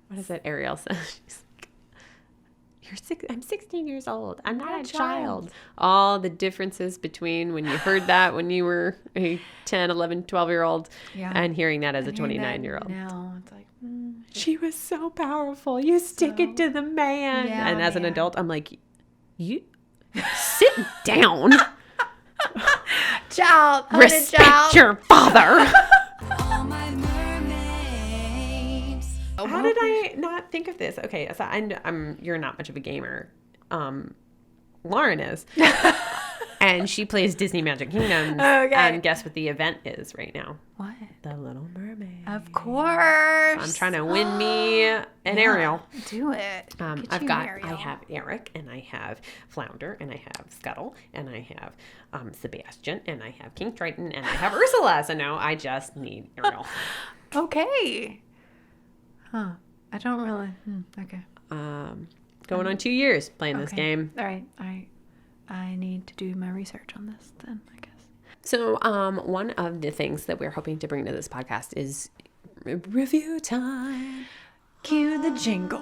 what is it? Ariel says, she's like, I'm 16 years old. I'm not a child. All the differences between when you heard that when you were a 10, 11, 12-year-old and hearing that as a 29-year-old. Now it's like, she was so powerful. You stick it to the man. Yeah, and as an adult, I'm like, you sit down. Child. Respect your father. All my mermaids. How did I not think of this? Okay, so you're not much of a gamer. Lauren is. And she plays Disney Magic Kingdoms. Okay. And guess what the event is right now? What? The Little Mermaid. Of course. I'm trying to win me an Ariel. Do it. I have Eric, and I have Flounder, and I have Scuttle, and I have Sebastian, and I have King Triton, and I have Ursula. So no, I just need Ariel. Okay. Huh. I don't really. Okay. Going on 2 years playing this game. All right. I need to do my research on this then, I guess. So one of the things that we're hoping to bring to this podcast is review time. Cue the jingle.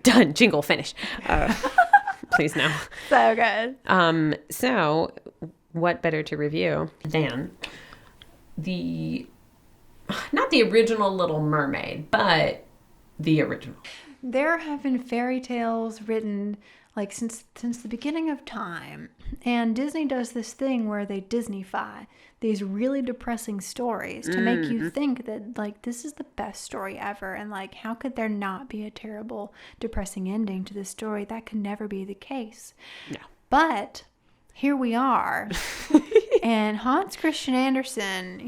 Done. Jingle finish. Please no. So good. So what better to review than not the original Little Mermaid, but the original. There have been fairy tales written like since the beginning of time, and Disney does this thing where they Disneyfy these really depressing stories to make you think that like this is the best story ever, and like how could there not be a terrible depressing ending to this story? That could never be the case. No. But here we are. And Hans Christian Andersen,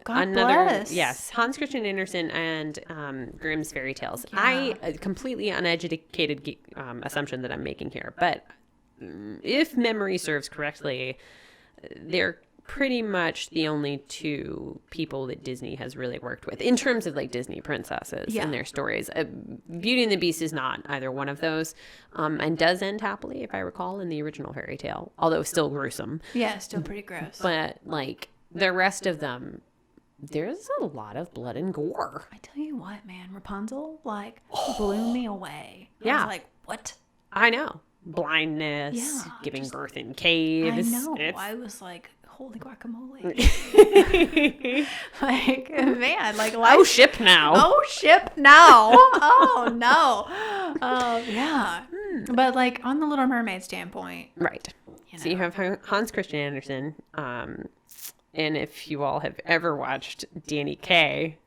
God bless. Yes, Hans Christian Andersen and Grimm's fairy tales. A completely uneducated assumption that I'm making here, but if memory serves correctly, they're pretty much the only two people that Disney has really worked with in terms of like Disney princesses and their stories. Beauty and the Beast is not either one of those, and does end happily, if I recall, in the original fairy tale, although still gruesome. Yeah, still pretty gross. But like the rest of them, there's a lot of blood and gore. I tell you what, man, Rapunzel blew me away. I was like, what? I know. Blindness, giving birth in caves. I know. I was like, holy guacamole. Like, man, like life. Oh, ship now. Oh, ship now. Oh, no. Yeah. But like on the Little Mermaid standpoint. Right. So you have Hans Christian Andersen. And if you all have ever watched Danny Kaye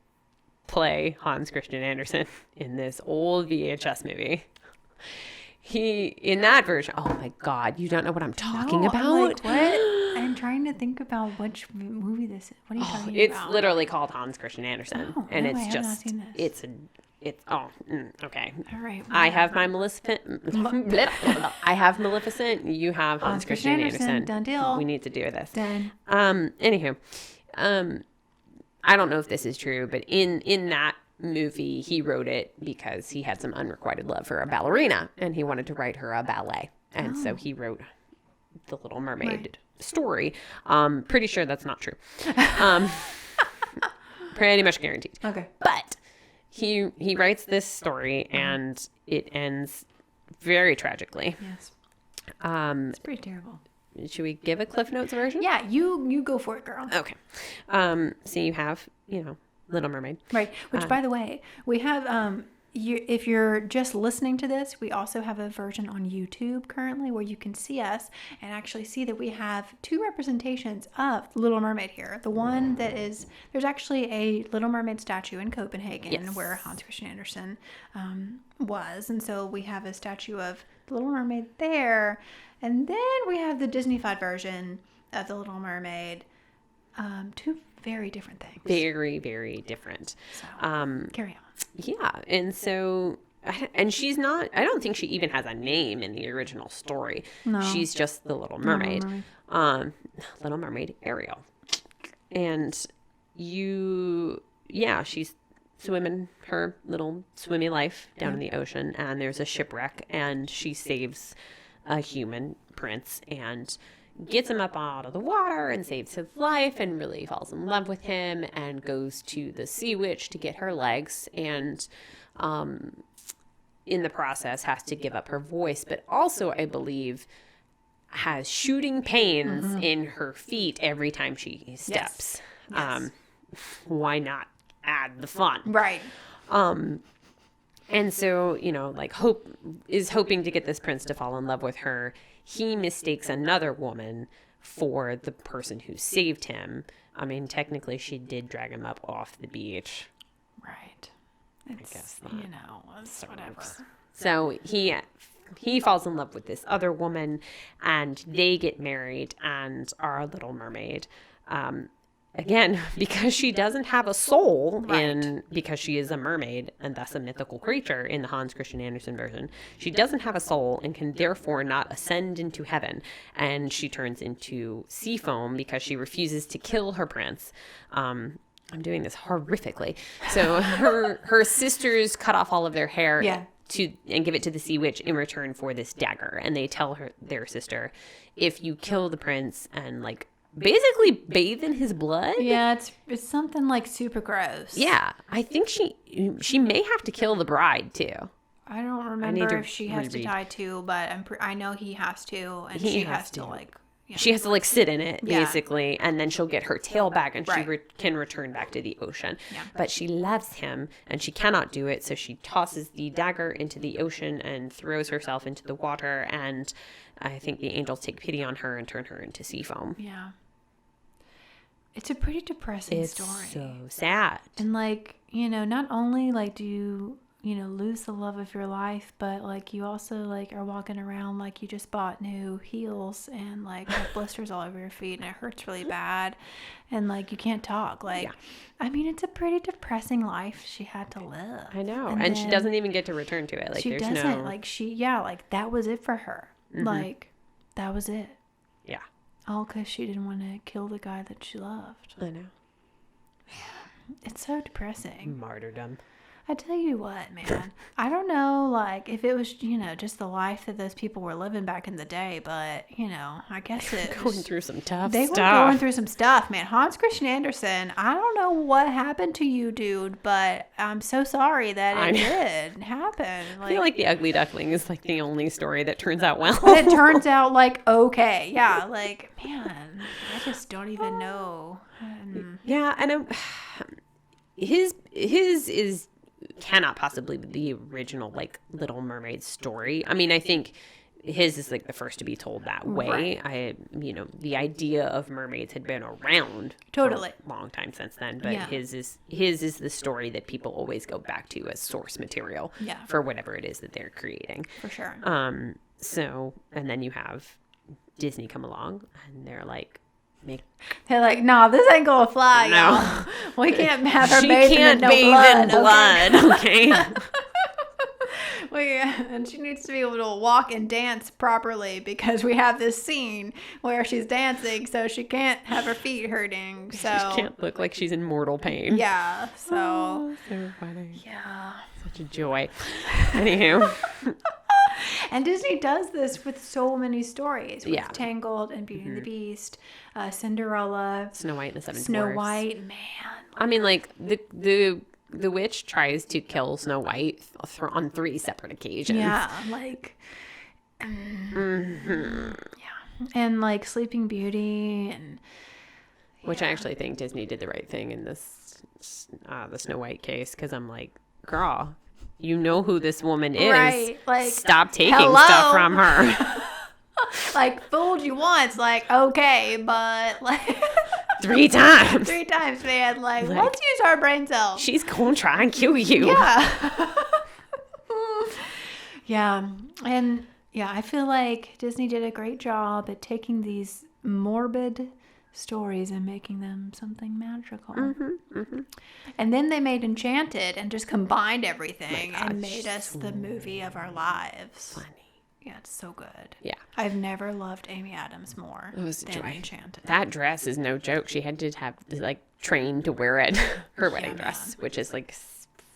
play Hans Christian Andersen in this old VHS movie, in that version, oh my God, you don't know what I'm talking about? I'm like, what? I'm trying to think about which movie this is. What are you talking about? It's literally called Hans Christian Andersen. And I have not seen this. Okay. All right. I have my Maleficent. I have Maleficent. You have Hans Christian Andersen. Done deal. We need to do this. Done. Anywho, I don't know if this is true, but in that movie, he wrote it because he had some unrequited love for a ballerina, and he wanted to write her a ballet, and so he wrote the Little Mermaid story. Pretty sure that's not true. Pretty much guaranteed. Okay. But he writes this story, and it ends very tragically. Yes. It's pretty terrible. Should we give a Cliff Notes version? Yeah, you go for it, girl. Okay. So you have, Little Mermaid. Right. Which, by the way, we have, if you're just listening to this, we also have a version on YouTube currently where you can see us and actually see that we have two representations of Little Mermaid here. The one that is, there's actually a Little Mermaid statue in Copenhagen where Hans Christian Andersen was. And so we have a statue of the Little Mermaid there. And then we have the Disneyfied version of the Little Mermaid. Two very different things. Very, very different. So, carry on. Yeah. And so, and she's not, I don't think she even has a name in the original story. No. She's just the Little Mermaid. Little Mermaid Ariel. And she's swimming her little swimmy life down in the ocean, and there's a shipwreck, and she saves a human prince and gets him up out of the water and saves his life and really falls in love with him and goes to the sea witch to get her legs and in the process has to give up her voice, but also I believe has shooting pains in her feet every time she steps. Yes. Why not add the fun? Right. And so, you know, like Hope is hoping to get this prince to fall in love with her. He mistakes another woman for the person who saved him. I mean, technically she did drag him up off the beach. Right. It's, guess not. you know, it's whatever. So he falls in love with this other woman and they get married and are a little mermaid. Again, because she doesn't have a soul because she is a mermaid and thus a mythical creature in the Hans Christian Andersen version. She doesn't have a soul and can therefore not ascend into heaven. And she turns into sea foam because she refuses to kill her prince. I'm doing this horrifically. So her sisters cut off all of their hair and give it to the sea witch in return for this dagger. And they tell their sister, if you kill the prince and like basically bathe in his blood. Yeah, it's something like super gross. Yeah, I think she may have to kill the bride too. I don't remember if she has to die too, but I know he has to, and she has to like. Yeah. She has to like sit in it basically, and then she'll get her tail back, and she can return back to the ocean. Yeah. But she loves him, and she cannot do it, so she tosses the dagger into the ocean and throws herself into the water. And I think the angels take pity on her and turn her into sea foam. Yeah. It's a pretty depressing story. It's so sad. And like, you know, not only like do you lose the love of your life, but like you also like are walking around like you just bought new heels and like have blisters all over your feet and it hurts really bad and like you can't talk. Like, I mean, it's a pretty depressing life she had to live. I know. And she doesn't even get to return to it. Like she doesn't. Like like that was it for her. Mm-hmm. Like that was it. Yeah. All because she didn't want to kill the guy that she loved. I know. It's so depressing. Martyrdom. I tell you what, man. I don't know, like, if it was, just the life that those people were living back in the day, but, I guess it going through some tough stuff. They were going through some stuff, man. Hans Christian Andersen, I don't know what happened to you, dude, but I'm so sorry that it did happen. Like, I feel like The Ugly Duckling is, like, the only story that turns out well. It turns out, like, okay. Yeah, like, man, I just don't even know. Yeah, and his is cannot possibly be the original like Little Mermaid story. I mean, I think his is like the first to be told that way. Right. The idea of mermaids had been around totally for a long time since then, but his is the story that people always go back to as source material for whatever it is that they're creating. For sure. So, and then you have Disney come along and they're like, they're like, no, this ain't gonna fly. No, y'all. We can't have her bathe in blood. Okay. And she needs to be able to walk and dance properly because we have this scene where she's dancing, so she can't have her feet hurting. So she can't look like she's in mortal pain. Yeah. So funny. Yeah. Such a joy. Anywho. And Disney does this with so many stories. With Tangled and Beauty and the Beast, Cinderella, Snow White and the Seven Dwarfs. Snow White, man. I mean, like the witch tries to kill Snow White on 3 separate occasions. Yeah, like. Yeah, and like Sleeping Beauty and. Which I actually think Disney did the right thing in this the Snow White case because I'm like, girl. You know who this woman is. Right. Like, stop taking stuff from her. Like, fooled you once. Like, okay, but like 3 times. 3 times, man. Like, let's use our brain cells. She's gonna try and kill you. Yeah. Yeah. And I feel like Disney did a great job at taking these morbid stories and making them something magical. And then they made Enchanted and just combined everything and made us the movie of our lives. Funny. Yeah, it's so good. Yeah. I've never loved Amy Adams more than Enchanted. That dress is no joke. She had to have like trained to wear it. Her wedding dress, which is like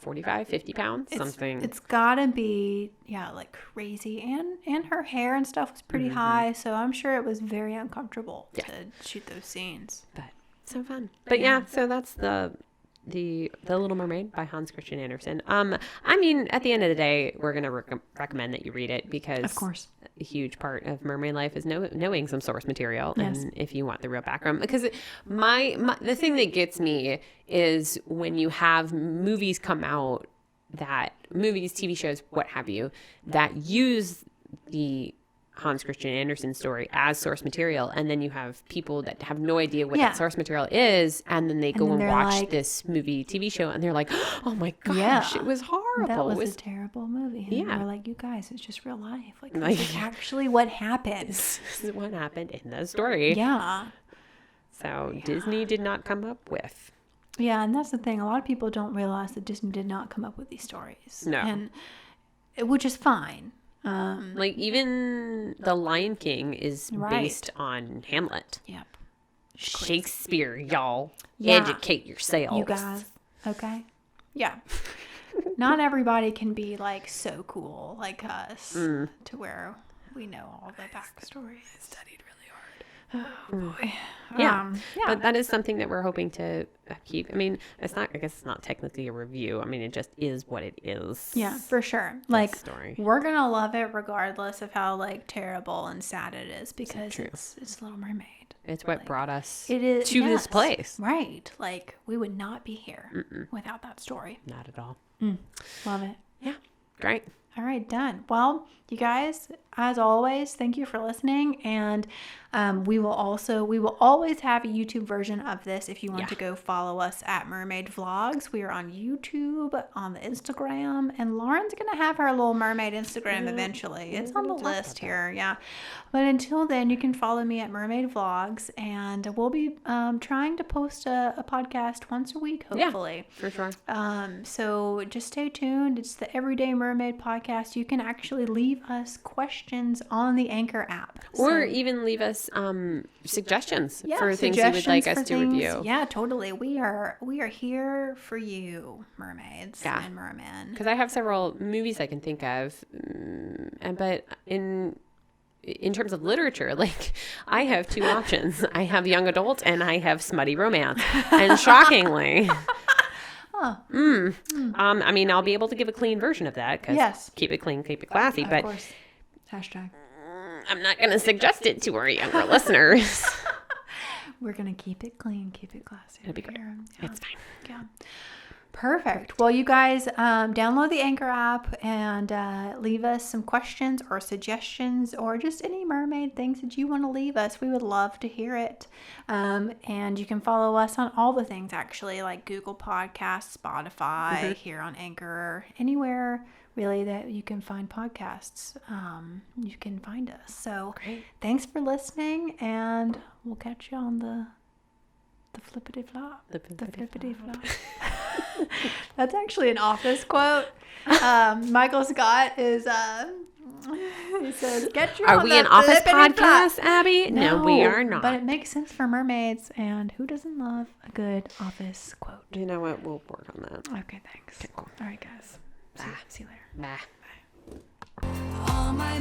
45, 50 pounds, something. It's gotta be, like crazy. And her hair and stuff was pretty high, so I'm sure it was very uncomfortable to shoot those scenes. But so fun. But so that's the Little Mermaid by Hans Christian Andersen. I mean, at the end of the day, we're going to recommend that you read it because, of course, a huge part of mermaid life is knowing some source material. Yes. And if you want the real background, because the thing that gets me is when you have movies come out TV shows, what have you, that use the Hans Christian Andersen story as source material, and then you have people that have no idea what that source material is, and then they go and watch this movie TV show and they're like, oh my gosh, it was horrible. That was a terrible movie. And they're like, you guys, it's just real life. Like, this is actually what happened. This is what happened in the story. Yeah. So Disney did not come up with. Yeah, and that's the thing. A lot of people don't realize that Disney did not come up with these stories. No. And which is fine. Like even The Lion King is based on Hamlet. Yep. Shakespeare, y'all. Yeah. Educate yourselves. You guys. Okay. Yeah. Not everybody can be like so cool like us to where we know all the backstory. I studied really hard. Oh boy. Yeah. But that is something that we're hoping to keep. I mean, I guess it's not technically a review. I mean, it just is what it is. Yeah, for sure. Like, story. We're going to love it regardless of how like terrible and sad it is because it's Little Mermaid. It's what brought us to this place. Right. Like, we would not be here without that story. Not at all. Love it. Yeah. Great. All right, done. Well, you guys, as always, thank you for listening. And we will always have a YouTube version of this if you want to go follow us at Mermaid Vlogs. We are on YouTube, on the Instagram, and Lauren's going to have her Little Mermaid Instagram eventually. It's on the list here, But until then, you can follow me at Mermaid Vlogs, and we'll be trying to post a podcast once a week, hopefully. Yeah, for sure. So just stay tuned. It's the Everyday Mermaid podcast. You can actually leave us questions on the Anchor app. Or even leave us suggestions for things you would like us to review. Yeah, totally. We are here for you, mermaids and mermen. Because I have several movies I can think of, but in terms of literature, like I have two options. I have young adult and I have smutty romance. And shockingly... I mean, I'll be able to give a clean version of that because keep it clean, keep it classy. Of but course. Hashtag. I'm not going to suggest it to our younger listeners. We're going to keep it clean, keep it classy. It'll be great. Yeah. It's fine. Yeah. Perfect. Well, you guys download the Anchor app and leave us some questions or suggestions or just any mermaid things that you want to leave us. We would love to hear it. And you can follow us on all the things actually, like Google Podcasts, Spotify, here on Anchor, anywhere really that you can find podcasts. You can find us. So thanks for listening, and we'll catch you on the flippity flop. The flippity flop. That's actually an Office quote. Michael Scott is he says, "Get you." Are we an Office podcast, Abby? No, we are not. But it makes sense for mermaids, and who doesn't love a good Office quote? You know what? We'll work on that. Okay, thanks. Okay, cool. All right, guys. See you later. Bye. Bye. All my